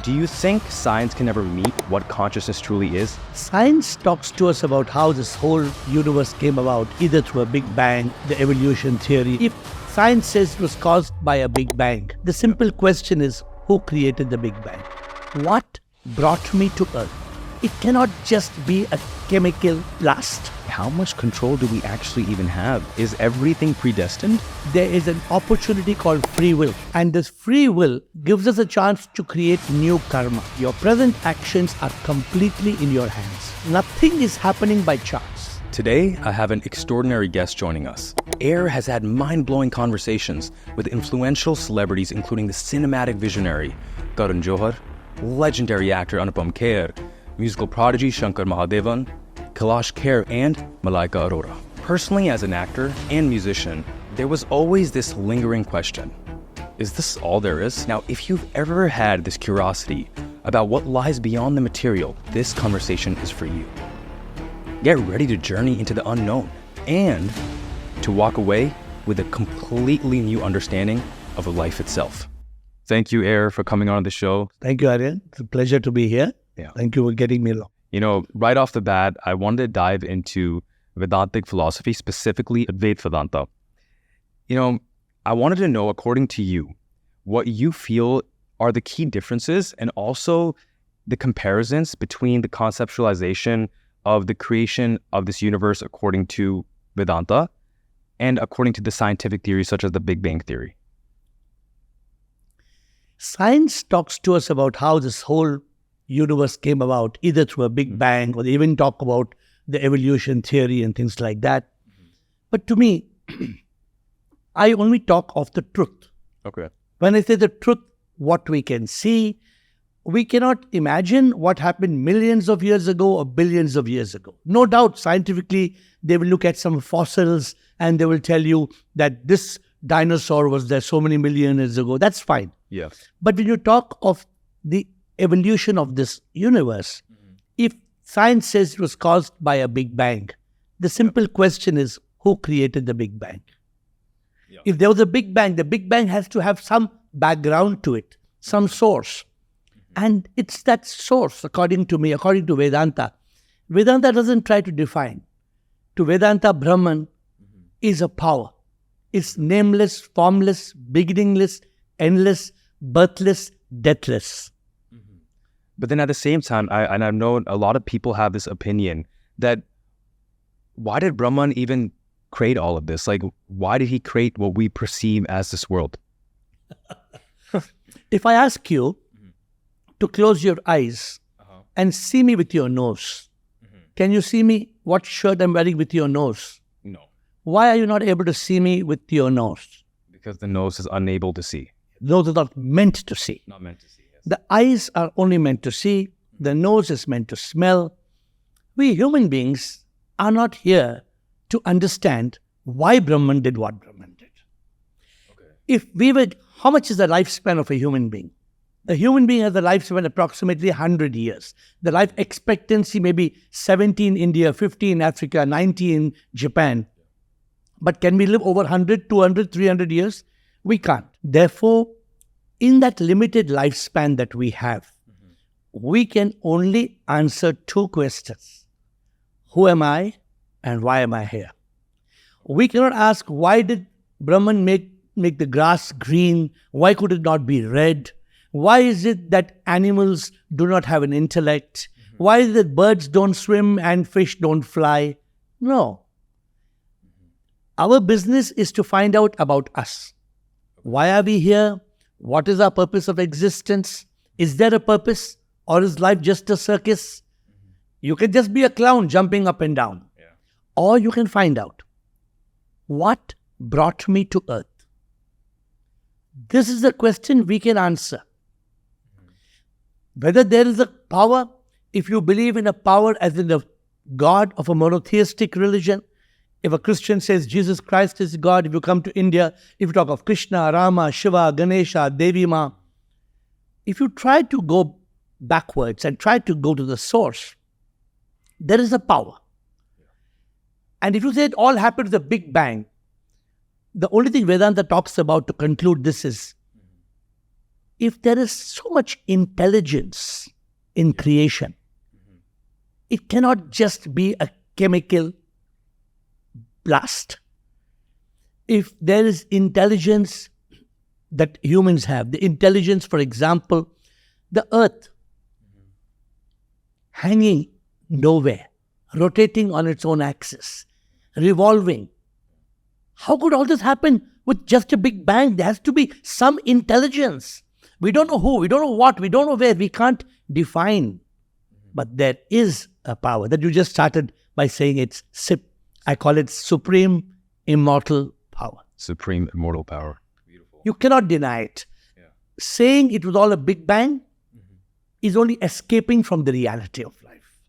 Do you think science can ever meet what consciousness truly is? Science talks to us about how this whole universe came about, either through a Big Bang, the evolution theory. If science says it was caused by a Big Bang, the simple question is, who created the Big Bang? What brought me to Earth? It cannot just be a chemical blast. How much control do we actually even have? Is everything predestined? There is an opportunity called free will. And this free will gives us a chance to create new karma. Your present actions are completely in your hands. Nothing is happening by chance. Today, I have an extraordinary guest joining us. AiR has had mind-blowing conversations with influential celebrities, including the cinematic visionary Karan Johar, legendary actor Anupam Kher, musical prodigy Shankar Mahadevan, Kailash Kher, and Malaika Arora. Personally, as an actor and musician, there was always this lingering question. Is this all there is? Now, if you've ever had this curiosity about what lies beyond the material, this conversation is for you. Get ready to journey into the unknown and to walk away with a completely new understanding of life itself. Thank you, AiR, for coming on the show. Thank you, Aryaan. It's a pleasure to be here. Yeah. Thank you for getting me along. You know, right off the bat, I wanted to dive into Vedantic philosophy, specifically Advaita Vedanta. You know, I wanted to know, according to you, what you feel are the key differences and also the comparisons between the conceptualization of the creation of this universe according to Vedanta and according to the scientific theories such as the Big Bang theory. Science talks to us about how this whole universe came about, either through a Big Bang, or they even talk about the evolution theory and things like that. But to me, I only talk of the truth. Okay. When I say the truth, what we can see, we cannot imagine what happened millions of years ago or billions of years ago. No doubt, scientifically, they will look at some fossils and they will tell you that this dinosaur was there so many million years ago. That's fine. Yeah. But when you talk of the evolution of this universe, if science says it was caused by a Big Bang, the simple question is, who created the Big Bang? Yeah. If there was a Big Bang, the Big Bang has to have some background to it, some source. And it's that source, according to me, according to Vedanta. Vedanta doesn't try to define. To Vedanta, Brahman is a power. It's nameless, formless, beginningless, endless, birthless, deathless. But then at the same time, I've known a lot of people have this opinion that why did Brahman even create all of this? Like, why did he create what we perceive as this world? If I ask you to close your eyes and see me with your nose, can you see me what shirt I'm wearing with your nose? No. Why are you not able to see me with your nose? Because the nose is unable to see. Nose is not meant to see. Not meant to see, yes. The eyes are only meant to see. The nose is meant to smell. We human beings are not here to understand why Brahman did what Brahman did. Okay. If we were, how much is the lifespan of a human being? A human being has a lifespan approximately 100 years. The life expectancy may be 70 in India, 50 in Africa, 90 in Japan. But can we live over 100, 200, 300 years? We can't. Therefore, in that limited lifespan that we have, we can only answer two questions. Who am I and why am I here? We cannot ask, why did Brahman make the grass green? Why could it not be red? Why is it that animals do not have an intellect? Why is it that birds don't swim and fish don't fly? No. Our business is to find out about us. Why are we here? What is our purpose of existence? Is there a purpose? Or is life just a circus? You can just be a clown jumping up and down. Yeah. Or you can find out, what brought me to Earth? This is the question we can answer. Whether there is a power, if you believe in a power as in the God of a monotheistic religion, if a Christian says Jesus Christ is God, if you come to India, if you talk of Krishna, Rama, Shiva, Ganesha, Devi Ma, if you try to go backwards and try to go to the source, there is a power. And if you say it all happened with the Big Bang, the only thing Vedanta talks about to conclude this is if there is so much intelligence in creation, it cannot just be a chemical blast. If there is intelligence that humans have, the intelligence, for example, the earth hanging nowhere, rotating on its own axis, revolving. How could all this happen with just a big bang? There has to be some intelligence. We don't know who, we don't know what, we don't know where, we can't define. But there is a power that you just started by saying it's SIP. I call it Supreme Immortal Power. Supreme Immortal Power. Beautiful. You cannot deny it. Yeah. Saying it was all a big bang is only escaping from the reality of life.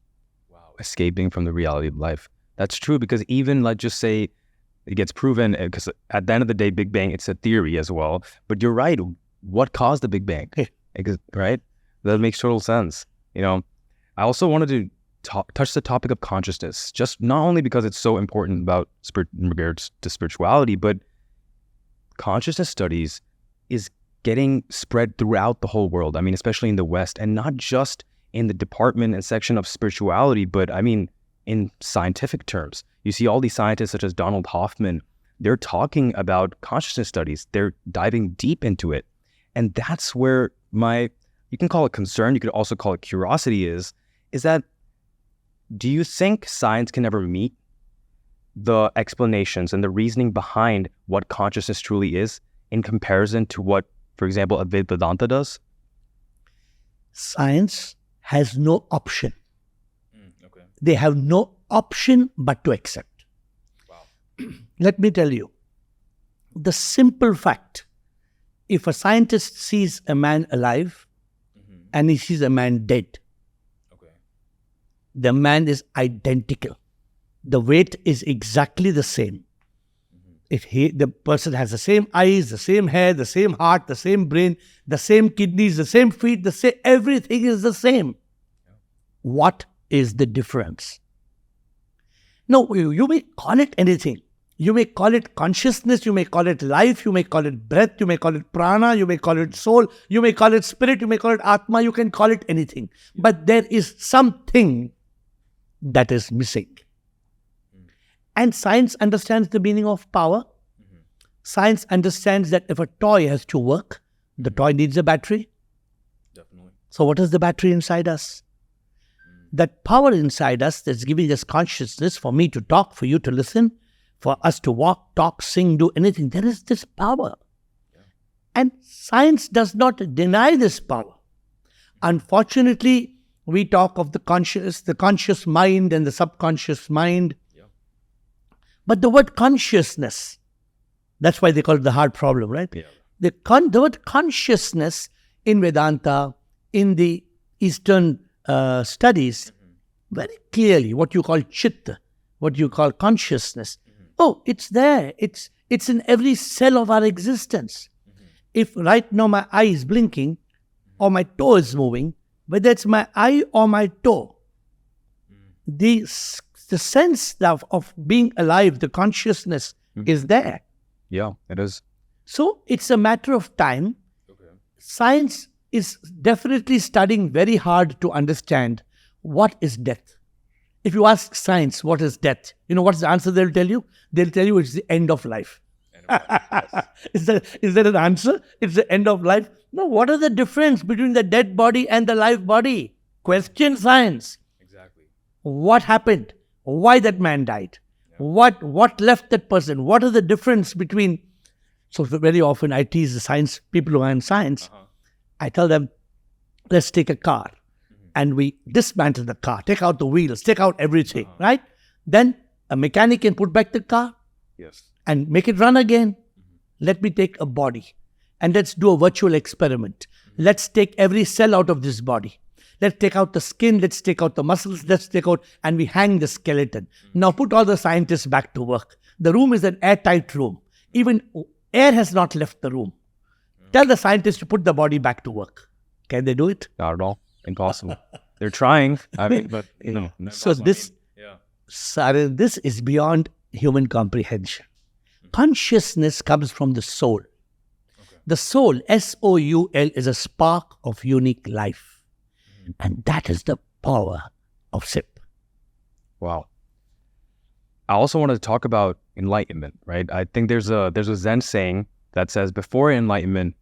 Wow. Escaping from the reality of life. That's true, because even, let's just say, it gets proven, because at the end of the day, Big Bang, it's a theory as well. But you're right. What caused the Big Bang? Right? That makes total sense. I also wanted to touch the topic of consciousness, just not only because it's so important about in regards to spirituality, but consciousness studies is getting spread throughout the whole world. I mean, especially in the West, and not just in the department and section of spirituality, but I mean, in scientific terms. You see all these scientists such as Donald Hoffman, they're talking about consciousness studies. They're diving deep into it. And that's where you can call it concern, you could also call it curiosity is that, do you think science can ever meet the explanations and the reasoning behind what consciousness truly is in comparison to what, for example, Vedanta does? Science has no option. They have no option but to accept. Wow. Let me tell you, the simple fact, if a scientist sees a man alive and he sees a man dead, the man is identical. The weight is exactly the same. The person has the same eyes, the same hair, the same heart, the same brain, the same kidneys, the same feet, everything is the same. What is the difference? No, you may call it anything. You may call it consciousness, you may call it life, you may call it breath, you may call it prana, you may call it soul, you may call it spirit, you may call it atma, you can call it anything. But there is something that is missing. And science understands the meaning of power. Science understands that if a toy has to work, the toy needs a battery. Definitely. So what is the battery inside us? That power inside us that's giving us consciousness, for me to talk, for you to listen, for us to walk, talk, sing, do anything. There is this power. Yeah. And science does not deny this power. Unfortunately, we talk of the conscious mind and the subconscious mind. Yeah. But the word consciousness, that's why they call it the hard problem, right? Yeah. The word consciousness in Vedanta, in the Eastern studies, very clearly what you call chitta, what you call consciousness. Oh, it's there. It's in every cell of our existence. If right now my eye is blinking or my toe is moving, whether it's my eye or my toe, the sense of being alive, the consciousness is there. Yeah, it is. So it's a matter of time. Okay. Science is definitely studying very hard to understand what is death. If you ask science, what is death? You know what's the answer they'll tell you? They'll tell you it's the end of life. Is that an answer? It's the end of life? No, what is the difference between the dead body and the live body? Question science. Exactly. What happened? Why that man died? Yeah. What left that person? What is the difference between... So very often I tease the science people who are in science. I tell them, let's take a car and we dismantle the car, take out the wheels, take out everything, right? Then a mechanic can put back the car and make it run again. Let me take a body and let's do a virtual experiment. Let's take every cell out of this body. Let's take out the skin, let's take out the muscles, and we hang the skeleton. Now put all the scientists back to work. The room is an airtight room. Even air has not left the room. Tell the scientists to put the body back to work. Can they do it? Not at all. Impossible. They're trying. I mean, but no. So this is beyond human comprehension. Consciousness comes from the soul. Okay. The soul, S-O-U-L, is a spark of unique life. And that is the power of SIP. Wow. I also wanted to talk about enlightenment, right? I think there's a Zen saying that says before enlightenment,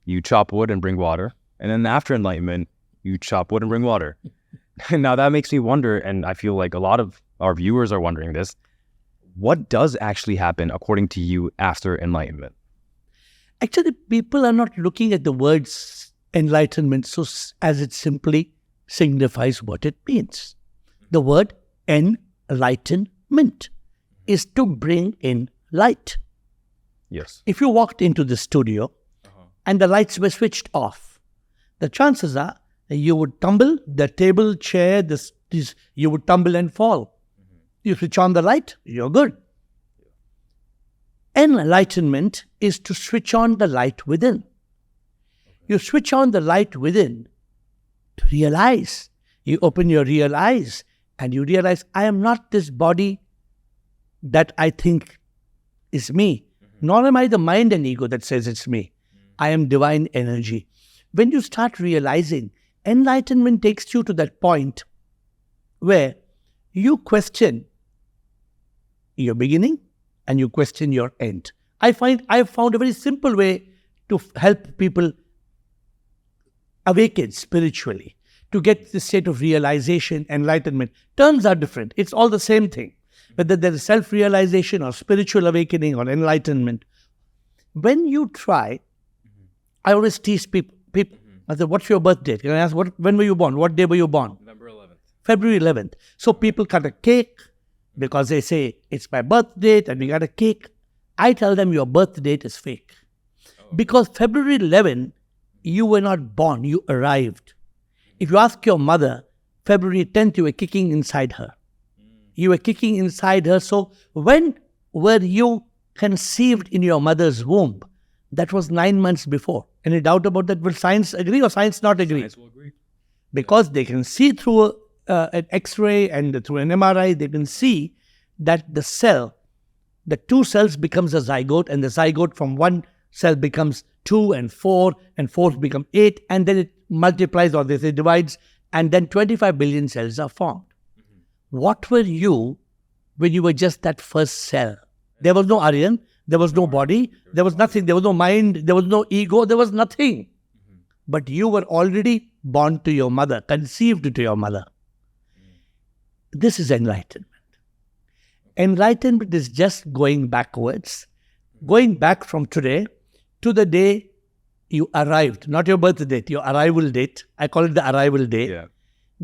you chop wood and bring water. And then after enlightenment, you chop wood and bring water. Now that makes me wonder, and I feel like a lot of our viewers are wondering this, what does actually happen according to you after enlightenment? Actually, people are not looking at the words enlightenment as it simply signifies what it means. The word enlightenment is to bring in light. Yes. If you walked into the studio and the lights were switched off, the chances are you would tumble, the table, chair, you would tumble and fall. You switch on the light, you're good. Enlightenment is to switch on the light within. You switch on the light within to realize. You open your real eyes and you realize, I am not this body that I think is me. Nor am I the mind and ego that says it's me. I am divine energy. When you start realizing, enlightenment takes you to that point where you question your beginning and you question your end. I've found a very simple way to help people awaken spiritually, to get the state of realization, enlightenment. Terms are different. It's all the same thing. Whether there is self-realization or spiritual awakening or enlightenment. When you try, I always tease people. I said, what's your birth date? Can I ask, when were you born? What day were you born? November 11th. February 11th. So people cut a cake because they say, it's my birth date and we got a cake. I tell them your birth date is fake. Because February 11th, you were not born, you arrived. If you ask your mother, February 10th, you were kicking inside her. You were kicking inside her. So when were you conceived in your mother's womb? That was 9 months before. Any doubt about that? Will science agree or science not agree? Science will agree. Because they can see through an X-ray and through an MRI, they can see that the cell, the two cells becomes a zygote, and the zygote from one cell becomes 2 and 4 become 8, and then it multiplies, or they say divides, and then 25 billion cells are formed. What were you when you were just that first cell? There was no Aryaan, there was no body, there was nothing, there was no mind, there was no ego, there was nothing. But you were already born to your mother, conceived to your mother. This is enlightenment. Enlightenment is just going backwards, going back from today to the day you arrived, not your birth date, your arrival date. I call it the arrival day. Yeah.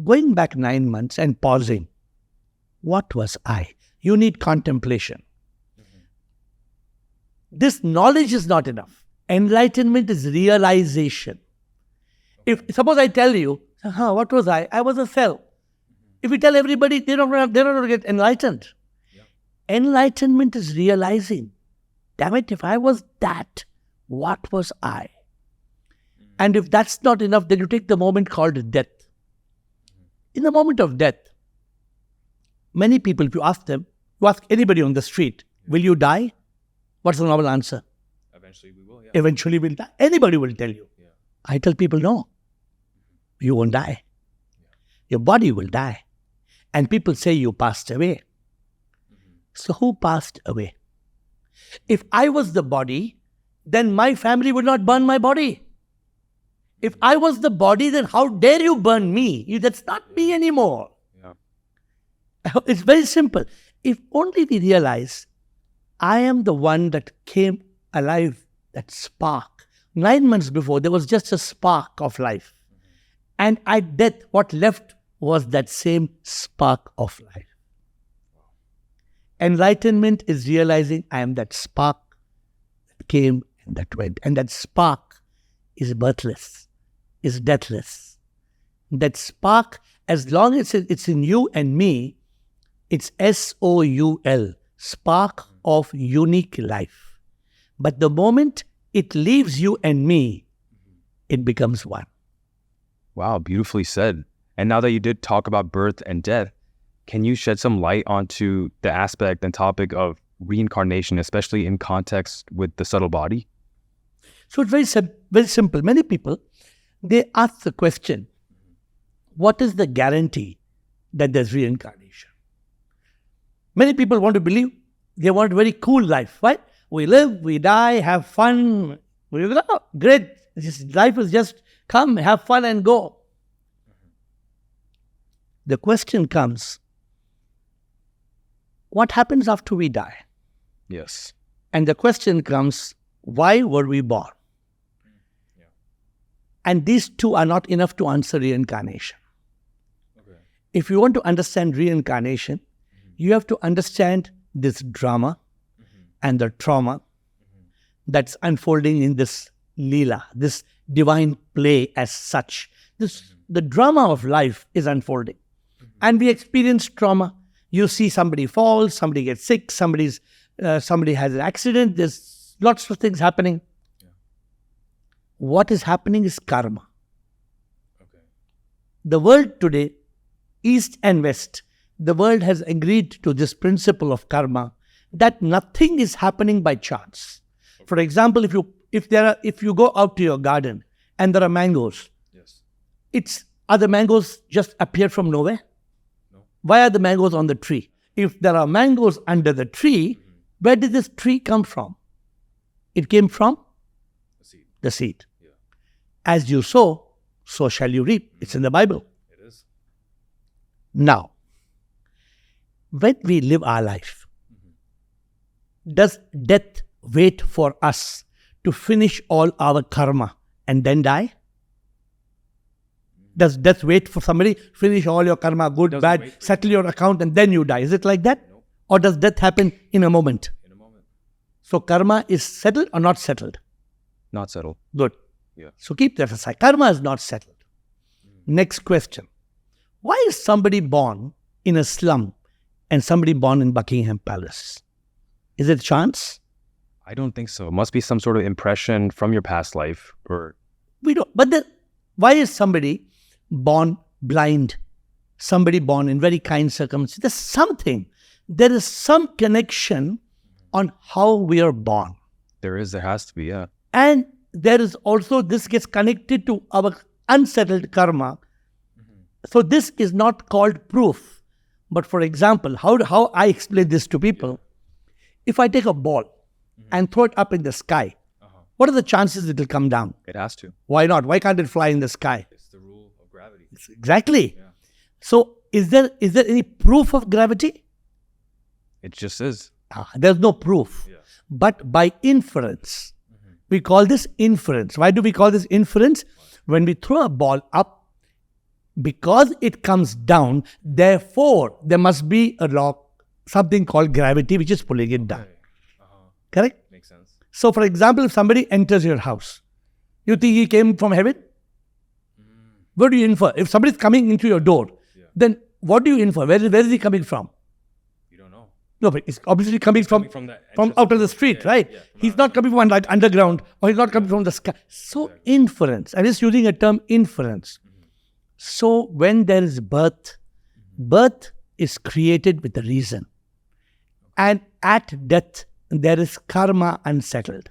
Going back 9 months and pausing. What was I? You need contemplation. This knowledge is not enough. Enlightenment is realization. If suppose I tell you, what was I? I was a cell. If you tell everybody, they're not going to get enlightened. Yeah. Enlightenment is realizing, damn it, if I was that, what was I? And if that's not enough, then you take the moment called death. In the moment of death, many people, if you ask them, you ask anybody on the street, will you die? What's the normal answer? Eventually we will, yeah. Eventually we'll die. Anybody will tell you. Yeah. I tell people, no, you won't die. Yeah. Your body will die. And people say you passed away. So who passed away? If I was the body, then my family would not burn my body. If I was the body, then how dare you burn me? That's not me anymore. Yeah. It's very simple. If only we realize I am the one that came alive, that spark. 9 months before, there was just a spark of life. And at death, what left was that same spark of life. Enlightenment is realizing I am that spark that came and that went. And that spark is birthless, is deathless. That spark, as long as it's in you and me, it's SOUL, spark of unique life. But the moment it leaves you and me, it becomes one. Wow, beautifully said. And now that you did talk about birth and death, can you shed some light onto the aspect and topic of reincarnation, especially in context with the subtle body? So it's very simple. Many people, they ask the question, what is the guarantee that there's reincarnation? Many people want to believe, they want a very cool life, right? We live, we die, have fun. We go, oh, great. Life is just come, have fun and go. The question comes, what happens after we die? Yes. And the question comes, why were we born? Yeah. And these two are not enough to answer reincarnation. Okay. If you want to understand reincarnation, you have to understand this drama and the trauma that's unfolding in this Leela, this divine play as such. The drama of life is unfolding. And we experience trauma. You see somebody falls, somebody gets sick, somebody has an accident. There's lots of things happening. Yeah. What is happening is karma. Okay. The world today, East and West, the world has agreed to this principle of karma, that nothing is happening by chance. For example, if you go out to your garden and there are mangoes, Yes. Are the mangoes just appear from nowhere? No. Why are the mangoes on the tree? If there are mangoes under the tree, where did this tree come from? It came from The seed. the seed. Yeah. As you sow, so shall you reap. It's in the Bible. It is. Now, when we live our life, does death wait for us to finish all our karma and then die? Does death wait for somebody, finish all your karma, good, Doesn't bad, wait for settle your account and then you die? Is it like that? Nope. Or does death happen in a moment? In a moment. So karma is settled or not settled? Not settled. Good. Yeah. So keep that aside. Karma is not settled. Next question. Why is somebody born in a slum and somebody born in Buckingham Palace? Is it chance? I don't think so. It must be some sort of impression from your past life or... We don't. But then, why is somebody born blind? Somebody born in very kind circumstances? There's something. There is some connection on how we are born. There has to be, yeah. And there is also, this gets connected to our unsettled karma. So this is not called proof. But for example, how I explain this to people, if I take a ball and throw it up in the sky, what are the chances it will come down? It has to. Why not? Why can't it fly in the sky? It's the rule of gravity. Exactly. Yeah. So is there any proof of gravity? It just is. There's no proof. Yeah. But by inference, we call this inference. Why do we call this inference? When we throw a ball up, because it comes down, therefore there must be a law, something called gravity, which is pulling it down. Okay. Correct? Makes sense. So for example, if somebody enters your house, you think he came from heaven? What do you infer? If somebody is coming into your door, then what do you infer? Where is he coming from? You don't know. No, but it's obviously coming from the out of the street, right? Yeah, from He's not coming from underground, or he's not coming from the sky. So inference. I'm just using a term inference. So when there is birth, birth is created with a reason. And at death, there is karma unsettled.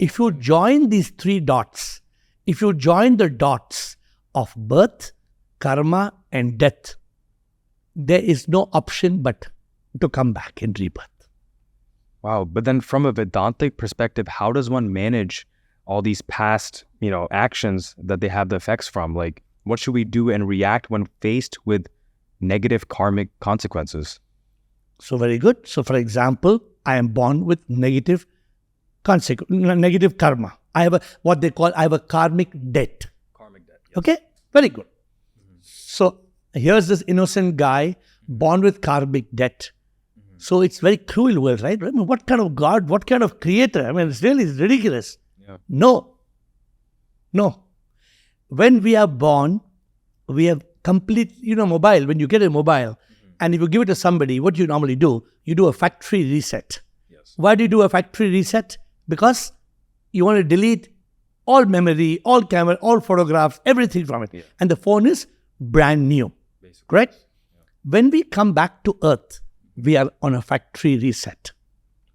If you join these three dots, if you join the dots of birth, karma and death, there is no option but to come back in rebirth. Wow. But then from a Vedantic perspective, how does one manage all these past, actions that they have the effects from? Like, what should we do and react when faced with negative karmic consequences? So very good. So for example, I am born with negative karma. I have a karmic debt. Karmic debt. Okay? Very good. So here's this innocent guy born with karmic debt. So it's very cruel world, right? I mean, what kind of God, what kind of creator? I mean, it's ridiculous. Yeah. No. When we are born, we have complete, mobile. When you get a mobile and if you give it to somebody, what do you normally do? You do a factory reset. Yes. Why do you do a factory reset? Because you want to delete all memory, all camera, all photographs, everything from it. Yeah. And the phone is brand new. Basically. Correct? Yeah. When we come back to earth, we are on a factory reset.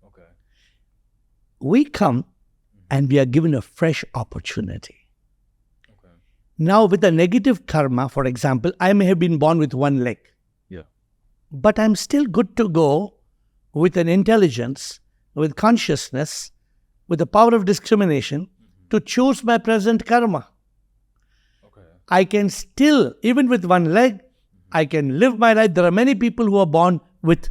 Okay. We come and we are given a fresh opportunity. Now, with a negative karma, for example, I may have been born with one leg. Yeah. But I'm still good to go with an intelligence, with consciousness, with the power of discrimination to choose my present karma. Okay. I can still, even with one leg, I can live my life. There are many people who are born with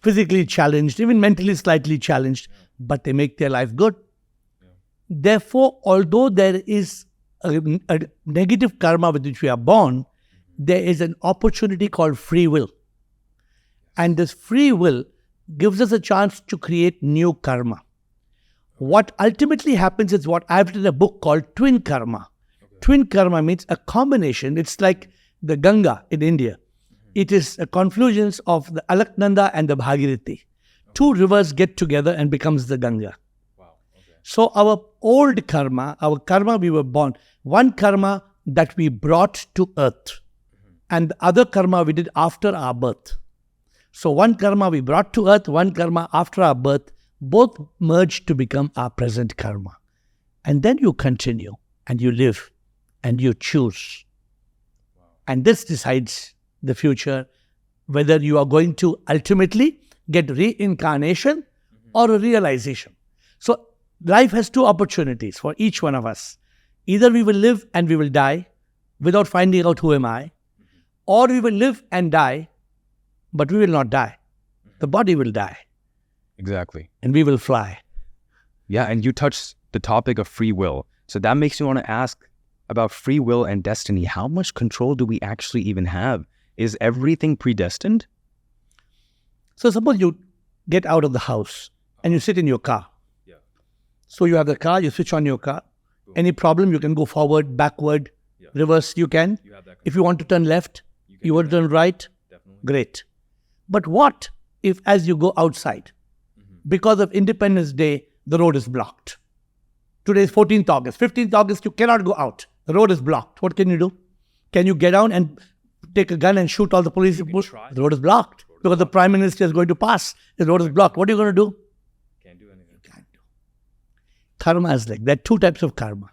physically challenged, even mentally slightly challenged, but they make their life good. Yeah. Therefore, although there is a negative karma with which we are born, there is an opportunity called free will. And this free will gives us a chance to create new karma. What ultimately happens is what I've written a book called Twin Karma. Okay. Twin Karma means a combination. It's like the Ganga in India. It is a confluence of the Alaknanda and the Bhagirathi. Okay. Two rivers get together and becomes the Ganga. Wow. Okay. So our old karma, our karma we were born, one karma that we brought to earth, and the other karma we did after our birth. So one karma we brought to earth, one karma after our birth, both merge to become our present karma. And then you continue and you live and you choose. Wow. And this decides the future, whether you are going to ultimately get reincarnation or a realization. So life has two opportunities for each one of us. Either we will live and we will die without finding out who am I, or we will live and die, but we will not die. The body will die. Exactly. And we will fly. Yeah, and you touched the topic of free will. So that makes me want to ask about free will and destiny. How much control do we actually even have? Is everything predestined? So suppose you get out of the house and you sit in your car. Yeah. So you have the car, you switch on your car. Cool. Any problem, you can go forward, backward, reverse, you can. You have that control. If you want to turn left, you want to turn right, definitely. Great. But what if as you go outside, because of Independence Day, the road is blocked? Today is 14th August. 15th August, you cannot go out. The road is blocked. What can you do? Can you get down and take a gun and shoot all the police people? The road is blocked because the Prime Minister is going to pass. The road is blocked. What are you going to do? Can't do anything. You can't do. Karma is like, there are two types of karma.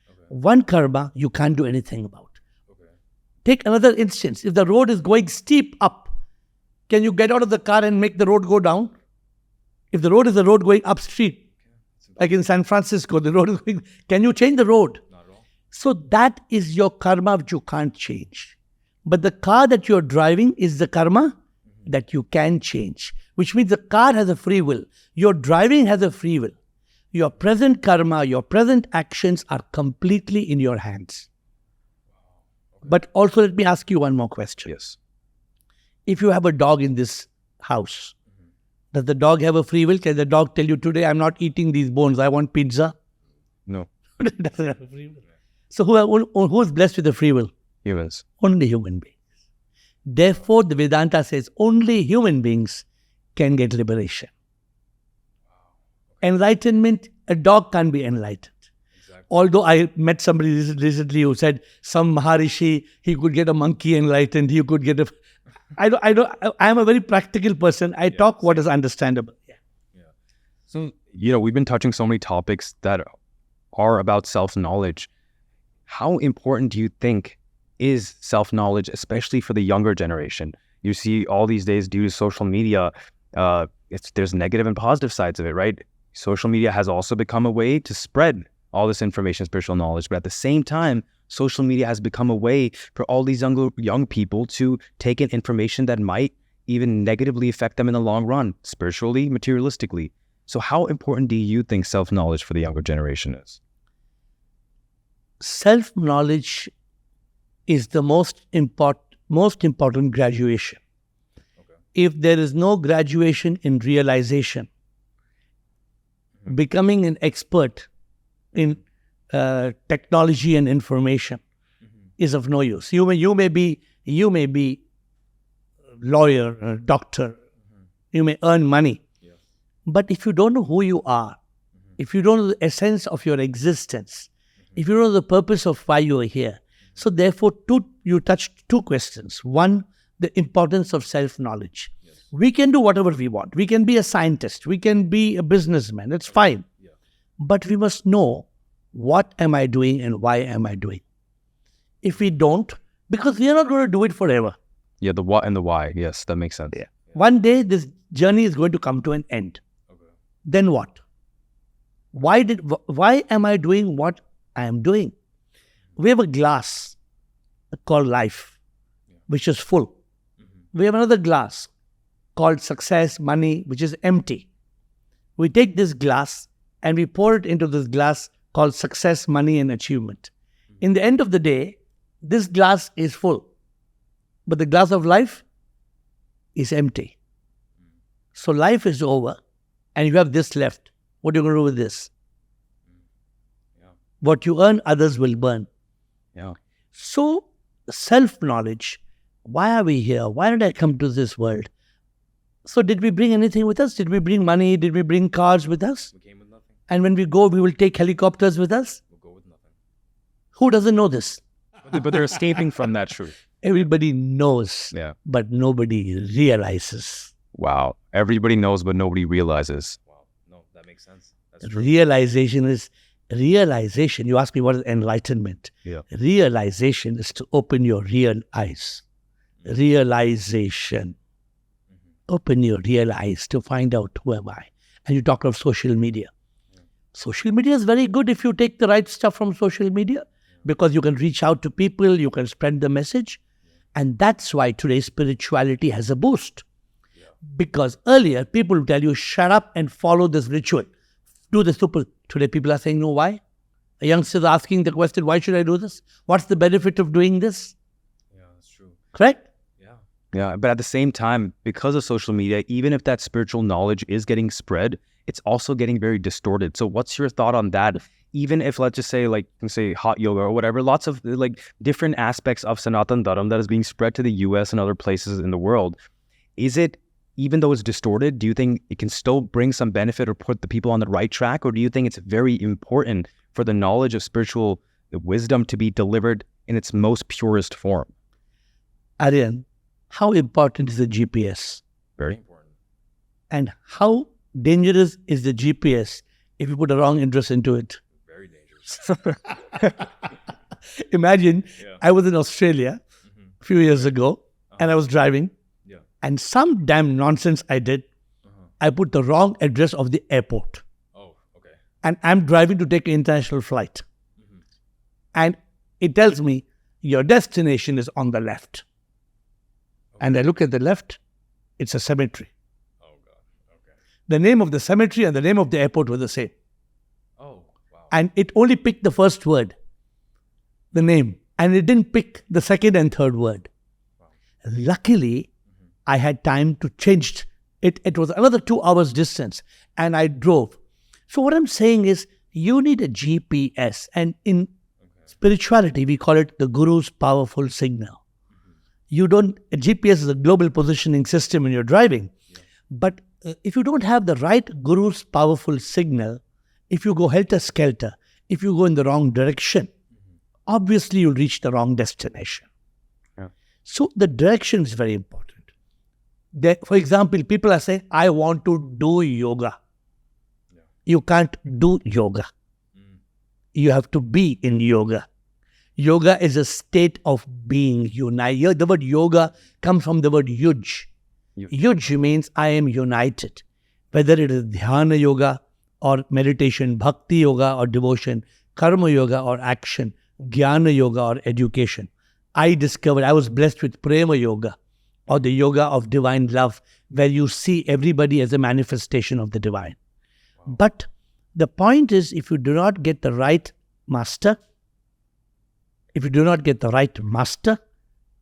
Okay. One karma you can't do anything about. Okay. Take another instance. If the road is going steep up, can you get out of the car and make the road go down? If the road is a road going up street, like in San Francisco, the road is going, can you change the road? Not at all. So that is your karma which you can't change. But the car that you're driving is the karma that you can change, which means the car has a free will. Your driving has a free will. Your present karma, your present actions are completely in your hands. Okay. But also let me ask you one more question. Yes. If you have a dog in this house, does the dog have a free will? Can the dog tell you, today I'm not eating these bones, I want pizza? No. It doesn't have a free will. So who is blessed with a free will? Humans. Only human beings. Therefore, the Vedanta says only human beings can get liberation. Enlightenment, a dog can't be enlightened. Exactly. Although I met somebody recently who said some Maharishi, he could get a monkey enlightened, he could get a... I am a very practical person. I talk what is understandable. Yeah. So, we've been touching so many topics that are about self-knowledge. How important do you think is self-knowledge, especially for the younger generation? You see all these days due to social media, there's negative and positive sides of it, right? Social media has also become a way to spread all this information, spiritual knowledge, but at the same time, social media has become a way for all these young people to take in information that might even negatively affect them in the long run, spiritually, materialistically. So how important do you think self-knowledge for the younger generation is? Self-knowledge is the most important graduation. Okay. If there is no graduation in realization, becoming an expert in technology and information is of no use. You may be lawyer, a doctor, you may earn money, but if you don't know who you are, if you don't know the essence of your existence, if you don't know the purpose of why you are here, so therefore you touched two questions. One, the importance of self-knowledge. Yes. We can do whatever we want. We can be a scientist. We can be a businessman. It's fine. Yeah. But we must know, what am I doing and why am I doing? If we don't, because we are not going to do it forever. Yeah, the what and the why. Yes, that makes sense. Yeah. One day this journey is going to come to an end. Okay. Then what? Why am I doing what I am doing? We have a glass called life, which is full. We have another glass called success, money, which is empty. We take this glass and we pour it into this glass called success, money, and achievement. In the end of the day, this glass is full, but the glass of life is empty. So life is over and you have this left. What are you going to do with this? Yeah. What you earn, others will burn. Yeah. So self-knowledge, why are we here? Why did I come to this world? So did we bring anything with us? Did we bring money? Did we bring cars with us? We came with nothing. And when we go, we will take helicopters with us? We'll go with nothing. Who doesn't know this? But they're escaping from that truth. Everybody knows, but nobody realizes. Wow. Everybody knows, but nobody realizes. Wow. No, that makes sense. That's true. Realization. You ask me what is enlightenment. Yeah. Realization is to open your real eyes. Realization. Open your real eyes to find out who am I. And you talk of social media. Social media is very good if you take the right stuff from social media, because you can reach out to people, you can spread the message. And that's why today spirituality has a boost. Because earlier people would tell you, shut up and follow this ritual. Do this super. Today people are saying, no, why? A youngster is asking the question, why should I do this? What's the benefit of doing this? Yeah, that's true. Correct? Yeah, but at the same time, because of social media, even if that spiritual knowledge is getting spread, it's also getting very distorted. So what's your thought on that? Even if, let's just say, like, say hot yoga or whatever, lots of like different aspects of Sanatan Dharam that is being spread to the US and other places in the world, is it, even though it's distorted, do you think it can still bring some benefit or put the people on the right track? Or do you think it's very important for the knowledge of spiritual wisdom to be delivered in its most purest form? Aryaan, how important is the GPS? Very important. And how dangerous is the GPS if you put a wrong address into it? Very dangerous. Imagine, I was in Australia a few years ago and I was driving and some damn nonsense I did. I put the wrong address of the airport. Oh, okay. And I'm driving to take an international flight. And it tells me, your destination is on the left. And I look at the left, it's a cemetery. Oh, God. Okay. The name of the cemetery and the name of the airport were the same. Oh, wow. And it only picked the first word, the name. And it didn't pick the second and third word. Wow. Luckily, I had time to change it. It was another 2 hours distance. And I drove. So what I'm saying is, you need a GPS. And in spirituality, we call it the Guru's powerful signal. A GPS is a global positioning system when you're driving. But if you don't have the right Guru's powerful signal, if you go helter-skelter, if you go in the wrong direction, obviously you'll reach the wrong destination. Yeah. So the direction is very important. For example, people are saying, I want to do yoga. Yeah. You can't do yoga. You have to be in yoga. Yoga is a state of being united. The word yoga comes from the word yuj. Yuj means I am united. Whether it is dhyana yoga or meditation, bhakti yoga or devotion, karma yoga or action, jnana yoga or education. I was blessed with Prema Yoga, or the yoga of divine love, where you see everybody as a manifestation of the divine. Wow. But the point is, if you do not get the right master,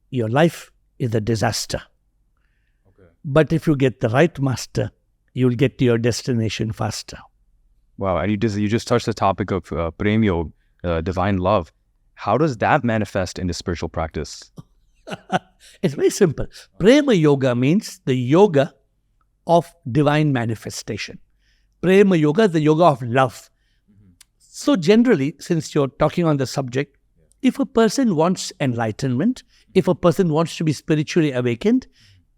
your life is a disaster. Okay. But if you get the right master, you'll get to your destination faster. Wow, and you just touched the topic of Prema Yoga, divine love. How does that manifest into spiritual practice? It's very simple. Prema Yoga means the yoga of divine manifestation. Prema Yoga is the yoga of love. So generally, since you're talking on the subject, if a person wants enlightenment, if a person wants to be spiritually awakened,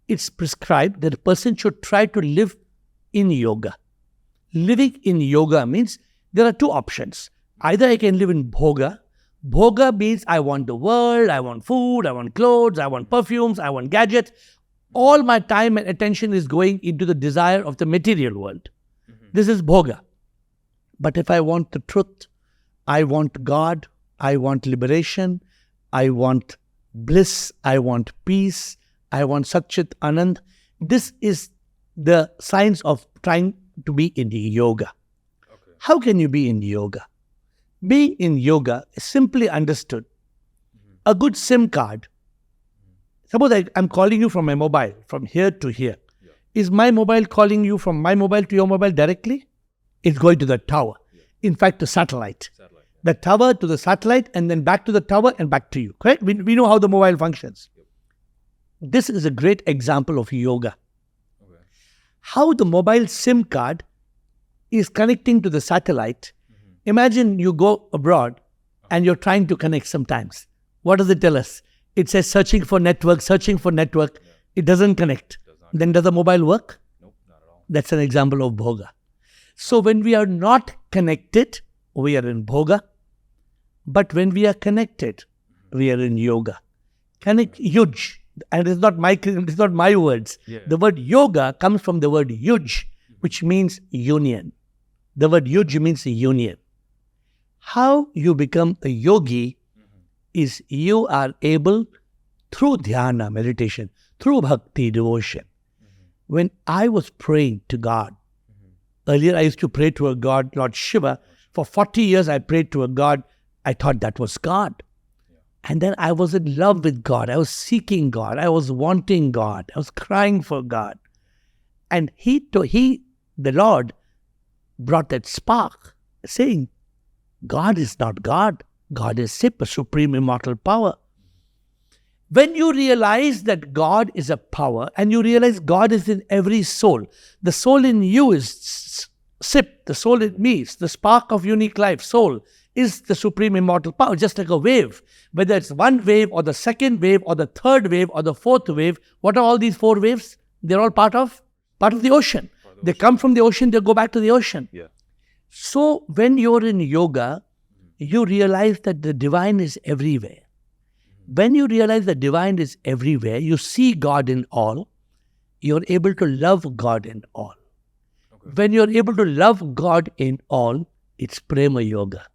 it's prescribed that a person should try to live in yoga. Living in yoga means There are two options. Either I can live in bhoga. Bhoga means I want the world, I want food, I want clothes, I want perfumes, I want gadgets. All my time and attention is going into the desire of the material world. This is bhoga. But if I want the truth, I want God, I want liberation, I want bliss, I want peace, I want Satchit Anand. This is the science of trying to be in yoga. Okay. How can you be in yoga? Being in yoga is simply understood. A good SIM card. Suppose I'm calling you from my mobile, from here to here. Yeah. Is my mobile calling you from my mobile to your mobile directly? It's going to the tower. Yeah. In fact, the satellite. The tower to the satellite and then back to the tower and back to you. Correct? We know how the mobile functions. Yep. This is a great example of yoga. Okay. How the mobile SIM card is connecting to the satellite. Imagine you go abroad and you're trying to connect sometimes. What does it tell us? It says searching for network. Yeah. It doesn't connect. Then does the mobile work? Nope, not at all. That's an example of bhoga. So when we are not connected, we are in bhoga. But when we are connected, we are in yoga. Connect, yuj. And it's not my words. Yeah. The word yoga comes from the word yuj, which means union. The word yuj means union. How you become a yogi is you are able, through dhyana, meditation, through bhakti, devotion. When I was praying to God, earlier I used to pray to a God, Lord Shiva. For 40 years I prayed to a God. I thought that was God. And then I was in love with God. I was seeking God. I was wanting God. I was crying for God. And the Lord brought that spark, saying, God is not God. God is Sip, a Supreme Immortal Power. When you realize that God is a power and you realize God is in every soul, the soul in you is Sip, the soul in me, the spark of unique life, soul, is the Supreme Immortal Power, just like a wave. Whether it's one wave or the second wave or the third wave or the fourth wave, what are all these four waves? They're all part of the ocean. They come from the ocean, they go back to the ocean. Yeah. So when you're in yoga, you realize that the divine is everywhere. When you realize the divine is everywhere, you see God in all, you're able to love God in all. Okay. When you're able to love God in all, it's Prema Yoga.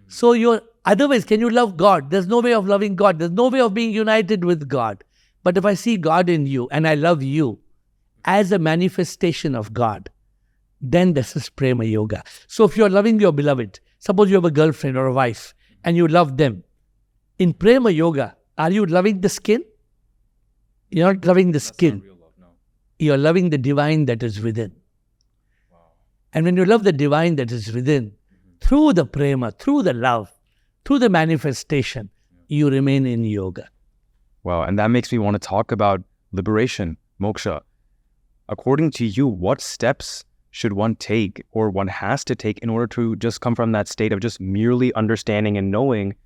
So otherwise, can you love God? There's no way of loving God. There's no way of being united with God. But if I see God in you and I love you as a manifestation of God, then this is Prema Yoga. So if you're loving your beloved, suppose you have a girlfriend or a wife and you love them, in Prema Yoga, are you loving the skin? You're not loving the skin. Not real love, no. You're loving the divine that is within. Wow. And when you love the divine that is within, through the prema, through the love, through the manifestation, you remain in yoga. Wow, and that makes me want to talk about liberation, moksha. According to you, what steps should one take or one has to take in order to just come from that state of just merely understanding and knowing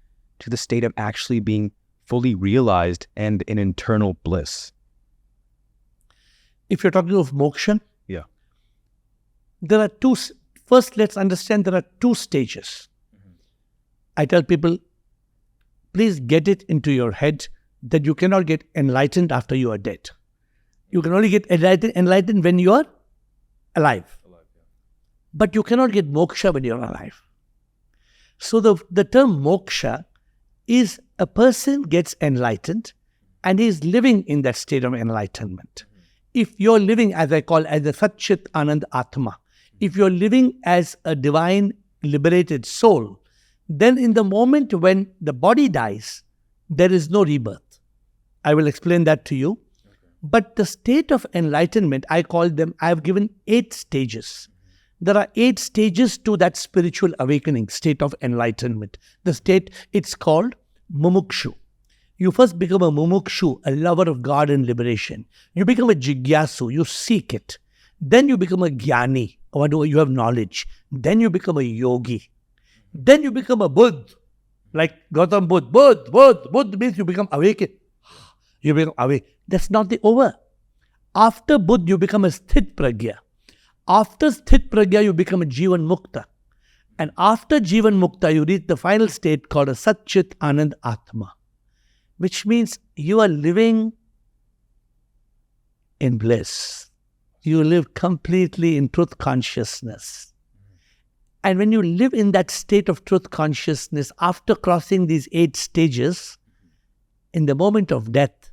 to the state of actually being fully realized and in internal bliss? If you're talking of moksha, there are two. First, let's understand there are two stages. I tell people, please get it into your head that you cannot get enlightened after you are dead. You can only get enlightened when you are alive. But you cannot get moksha when you are alive. So the term moksha is a person gets enlightened and is living in that state of enlightenment. If you're living, as I call, as a Satchit Anand Atma, if you're living as a divine liberated soul, then in the moment when the body dies, there is no rebirth. I will explain that to you. Okay. But the state of enlightenment, I have given 8 stages. There are 8 stages to that spiritual awakening, state of enlightenment. The state, it's called mumukshu. You first become a mumukshu, a lover of God and liberation. You become a jigyasu, you seek it. Then you become a jnani, you have knowledge. Then you become a yogi. Then you become a Buddha, like Gautam Buddha. Buddha means you become awakened. You become awake. That's not the over. After Buddha, you become a sthit pragya. After sthit pragya, you become a jivan mukta. And after Jivan Mukta, you reach the final state called a Sat Chit Anand Atma, which means you are living in bliss. You live completely in truth consciousness. And when you live in that state of truth consciousness, after crossing these 8 stages, in the moment of death,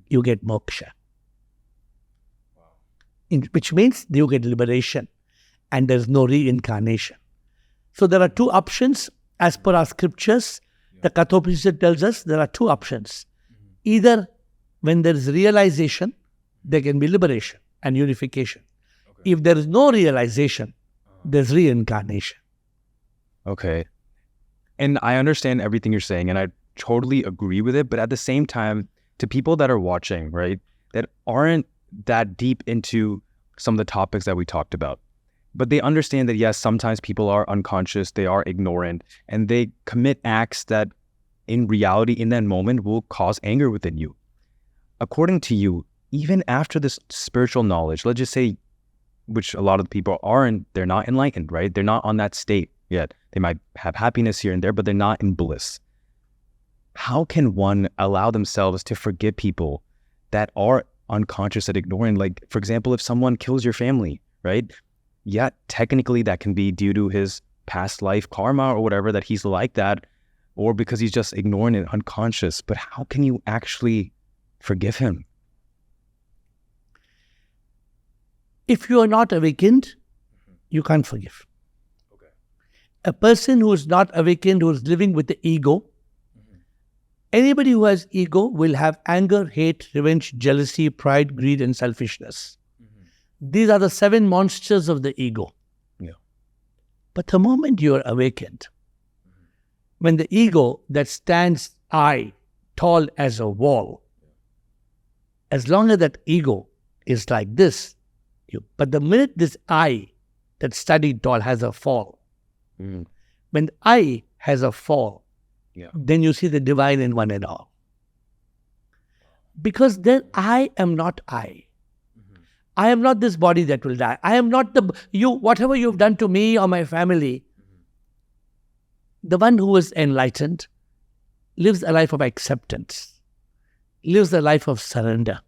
you get moksha. Which means you get liberation and there's no reincarnation. So there are 2 options as per our scriptures. The Kathopanishad tells us there are 2 options. Either when there is realization, there can be liberation and unification. If there is no realization, there's reincarnation. Okay. And I understand everything you're saying, and I totally agree with it. But at the same time, to people that are watching, right, that aren't that deep into some of the topics that we talked about, but they understand that, yes, sometimes people are unconscious, they are ignorant, and they commit acts that in reality, in that moment, will cause anger within you. According to you, even after this spiritual knowledge, let's just say, which a lot of people aren't, they're not enlightened, right? They're not on that state yet. They might have happiness here and there, but they're not in bliss. How can one allow themselves to forgive people that are unconscious and ignorant? Like, for example, if someone kills your family, right? Yeah, technically that can be due to his past life karma or whatever, that he's like that, or because he's just ignorant and unconscious. But how can you actually forgive him? If you are not awakened, you can't forgive. Okay. A person who is not awakened, who is living with the ego, anybody who has ego will have anger, hate, revenge, jealousy, pride, greed, and selfishness. These are the 7 monsters of the ego. Yeah. But the moment you are awakened, when the ego that stands I, tall as a wall, as long as that ego is like this, but the minute this I that studied tall has a fall, when I has a fall, then you see the divine in one and all. Because then I am not I. I am not this body that will die. I am not whatever you've done to me or my family. The one who is enlightened lives a life of acceptance, lives a life of surrender.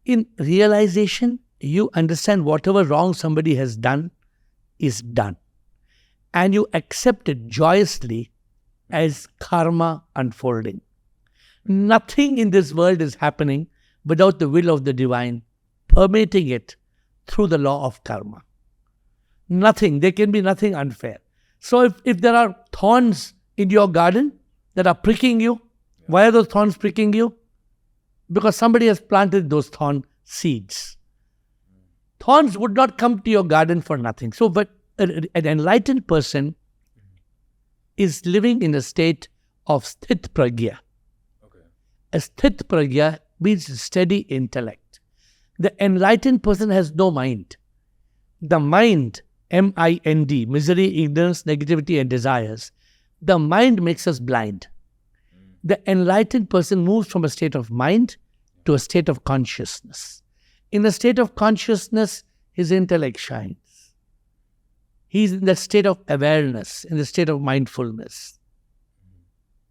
In realization, you understand whatever wrong somebody has done is done. And you accept it joyously as karma unfolding. Nothing in this world is happening without the will of the divine permitting it through the law of karma. Nothing. There can be nothing unfair. So if there are thorns in your garden that are pricking you, why are those thorns pricking you? Because somebody has planted those thorn seeds. Thorns would not come to your garden for nothing. So, but an enlightened person is living in a state of sthit pragya. A sthit pragya means steady intellect. The enlightened person has no mind. The mind, M-I-N-D, misery, ignorance, negativity, and desires, the mind makes us blind. The enlightened person moves from a state of mind to a state of consciousness. In a state of consciousness, his intellect shines. He's in the state of awareness, in the state of mindfulness.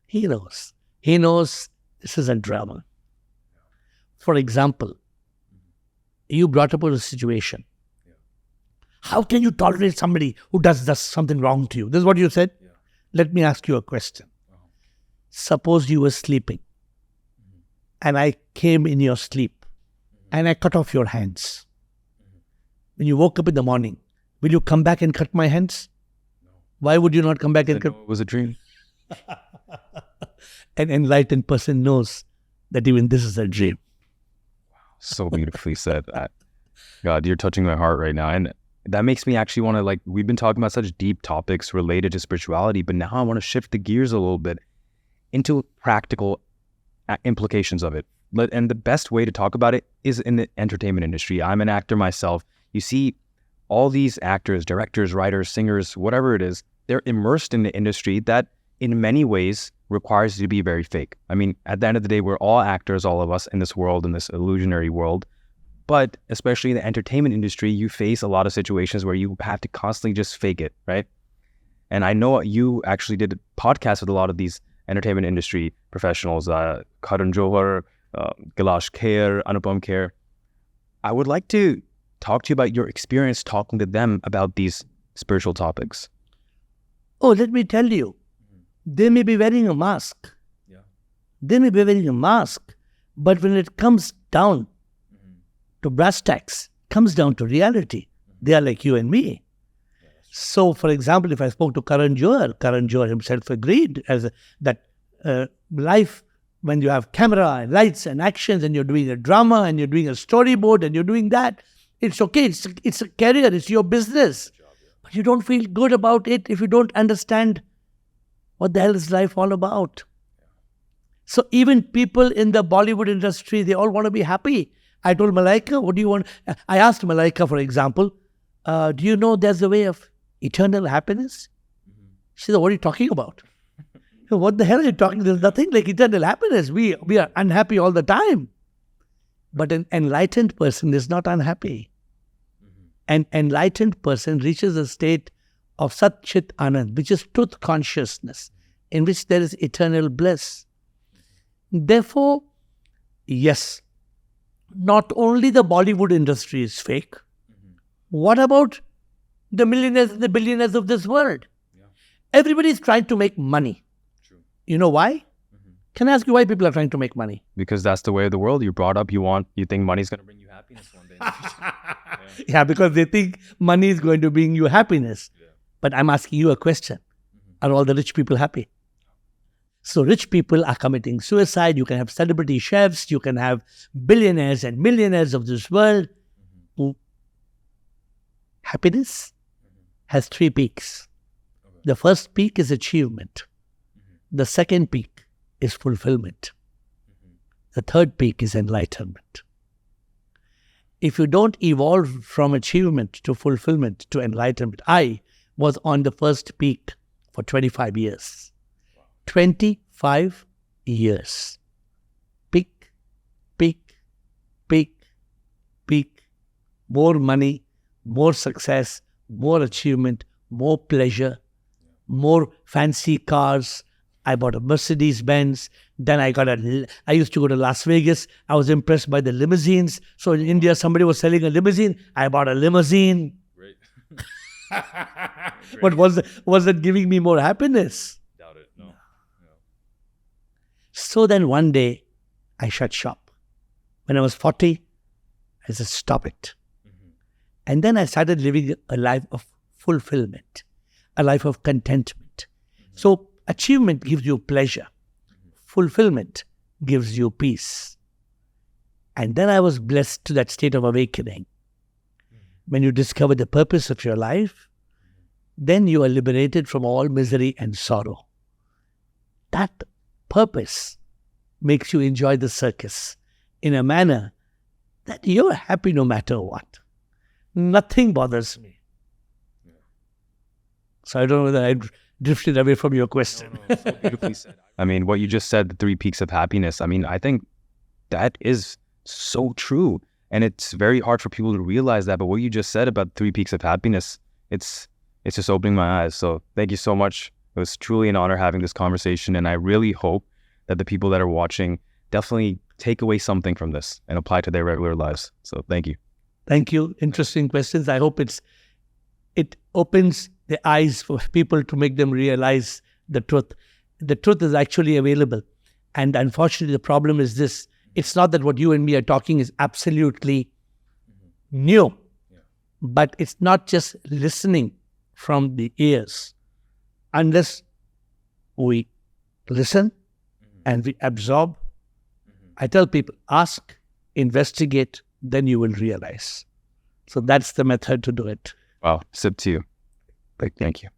He knows. He knows this is a drama. For example, you brought up a situation. How can you tolerate somebody who does something wrong to you? This is what you said. Let me ask you a question. Suppose you were sleeping and I came in your sleep and I cut off your hands. When you woke up in the morning, will you come back and cut my hands? No. Why would you not come back and cut? It was a dream. An enlightened person knows that even this is a dream. So beautifully said. God, you're touching my heart right now. And that makes me actually want to, we've been talking about such deep topics related to spirituality, but now I want to shift the gears a little bit into practical implications of it. And the best way to talk about it is in the entertainment industry. I'm an actor myself. You see all these actors, directors, writers, singers, whatever it is, they're immersed in the industry that in many ways requires you to be very fake. I mean, at the end of the day, we're all actors, all of us in this world, in this illusionary world. But especially in the entertainment industry, you face a lot of situations where you have to constantly just fake it, right? And I know you actually did a podcast with a lot of these entertainment industry professionals, Karan Johar, Kailash Kher, Anupam Kher. I would like to talk to you about your experience talking to them about these spiritual topics. Oh, let me tell you, they may be wearing a mask. Yeah. They may be wearing a mask, but when it comes down to brass tacks, comes down to reality, they are like you and me. So, for example, if I spoke to Karan Johar himself agreed that life, when you have camera and lights and actions and you're doing a drama and you're doing a storyboard and you're doing that, it's okay. It's a career. It's your business. But you don't feel good about it if you don't understand what the hell is life all about. So even people in the Bollywood industry, they all want to be happy. I told Malaika, what do you want? I asked Malaika, for example, do you know there's a way of eternal happiness? She said, what are you talking about? What the hell are you talking? There's nothing like eternal happiness. We are unhappy all the time. But an enlightened person is not unhappy. An enlightened person reaches a state of Sat Chit Anand, which is truth consciousness, in which there is eternal bliss. Therefore, yes, not only the Bollywood industry is fake. What about the millionaires and the billionaires of this world? Yeah. Everybody is trying to make money. True. You know why? Can I ask you why people are trying to make money? Because that's the way of the world. You're brought up, you think money's going to bring you happiness one day. Yeah, because they think money is going to bring you happiness. Yeah. But I'm asking you a question. Are all the rich people happy? So rich people are committing suicide. You can have celebrity chefs. You can have billionaires and millionaires of this world. Happiness has 3 peaks. The first peak is achievement. The second peak is fulfillment. The third peak is enlightenment. If you don't evolve from achievement to fulfillment to enlightenment, I was on the first peak for 25 years. 25 years. Peak, peak, peak, peak. More money, more success, more achievement, more pleasure, more fancy cars. I bought a Mercedes-Benz. Then I used to go to Las Vegas. I was impressed by the limousines. So in India, somebody was selling a limousine. I bought a limousine. Great. But was that giving me more happiness? Doubt it. No. So then one day, I shut shop. When I was 40, I said, stop it. And then I started living a life of fulfillment, a life of contentment. So achievement gives you pleasure. Fulfillment gives you peace. And then I was blessed to that state of awakening. When you discover the purpose of your life, then you are liberated from all misery and sorrow. That purpose makes you enjoy the circus in a manner that you're happy no matter what. Nothing bothers me. So I don't know whether I drifted away from your question. No, so beautifully said. I mean, what you just said, the 3 peaks of happiness, I mean, I think that is so true. And it's very hard for people to realize that. But what you just said about 3 peaks of happiness, it's just opening my eyes. So thank you so much. It was truly an honor having this conversation. And I really hope that the people that are watching definitely take away something from this and apply it to their regular lives. So thank you. Thank you. Interesting questions. I hope it opens the eyes for people to make them realize the truth. The truth is actually available. And unfortunately, the problem is this. It's not that what you and me are talking is absolutely new, but it's not just listening from the ears. Unless we listen and we absorb, I tell people, ask, investigate, then you will realize. So that's the method to do it. Wow. Sip to you. Thank you.